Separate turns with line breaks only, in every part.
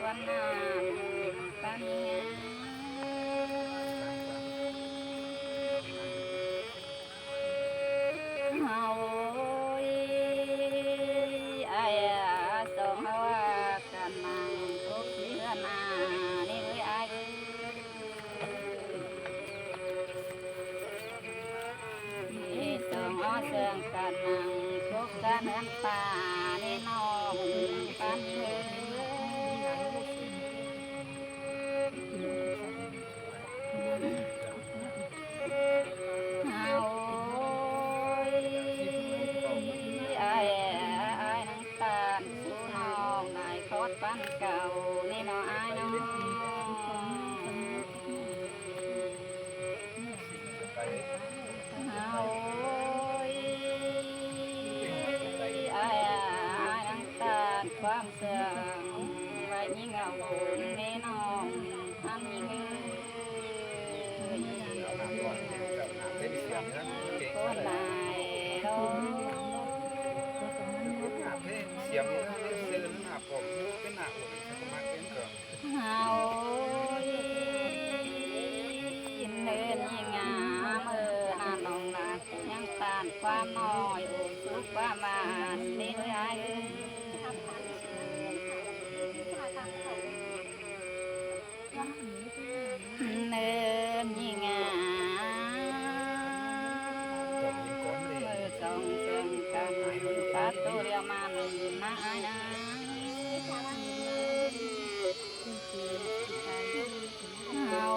วันน้ำปันเฮาไอ้สองเฮากันนั่งทุกเดือนนี่เลยไอ้นี่สองเฮาเสื่องกันนั่งทุกกันเฮือนป่านี่น้องปันเฮปันเก่านี่น้ออายน้องเฮาอายน้ำตาลความเสื่อมไว้ยิ่งเอานี่น้องทำยิ่งคนนายร้อง
เสียงเส้นหน้าผมเป็นหน้าอุ่นสมัครเป็นเกิน
เฮาเนินยิ่งงามนาน้องนายังตานความน้อยอุบสุขความบานนี่เลยไอ้เนินยิ่งงามส่งเสียงกันปัดตัวเดียวมันนะไอ้นะเฮา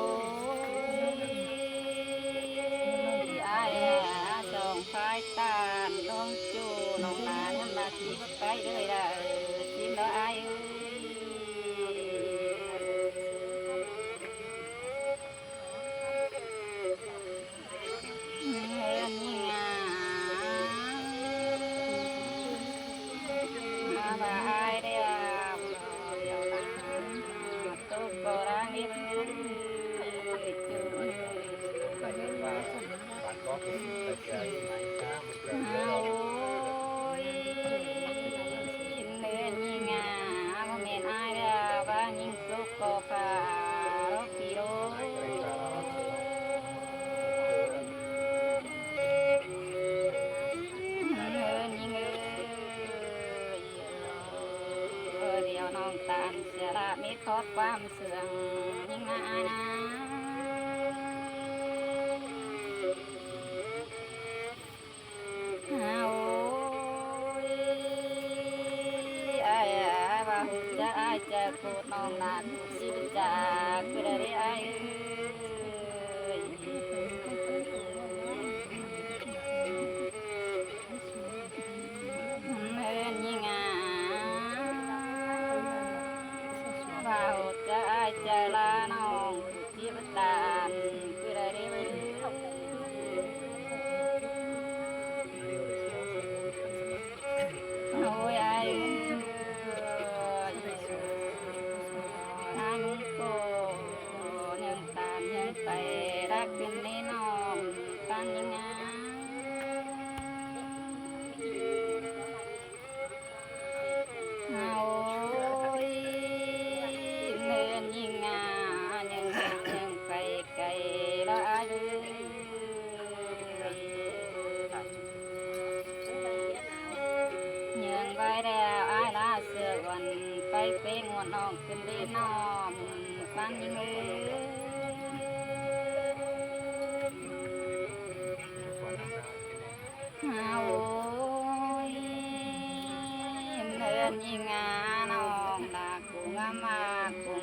ไอ้ส่งไฟตาลงจูน้องนายังมาทิพไปเลยได้ทิมแล้วไอ้ตานเสียละมีทอดความเสื่อมยิ่งนายนะเฮาไอ้ว่าหุ่นจะไอ้จะกูน้องนาทุกสิบจากคือได้ไอ้จะลาน้องที่บ้านคือได้ไหมโอ้ยไอ้ทางก็ยังตามยังไปรักกันในน้องปันยังไงเสือวันไปเป็นวันน้องขึ้นดีน้องฟังยังไงเฮาเนินยิ่งงาน้องดากุงามากุง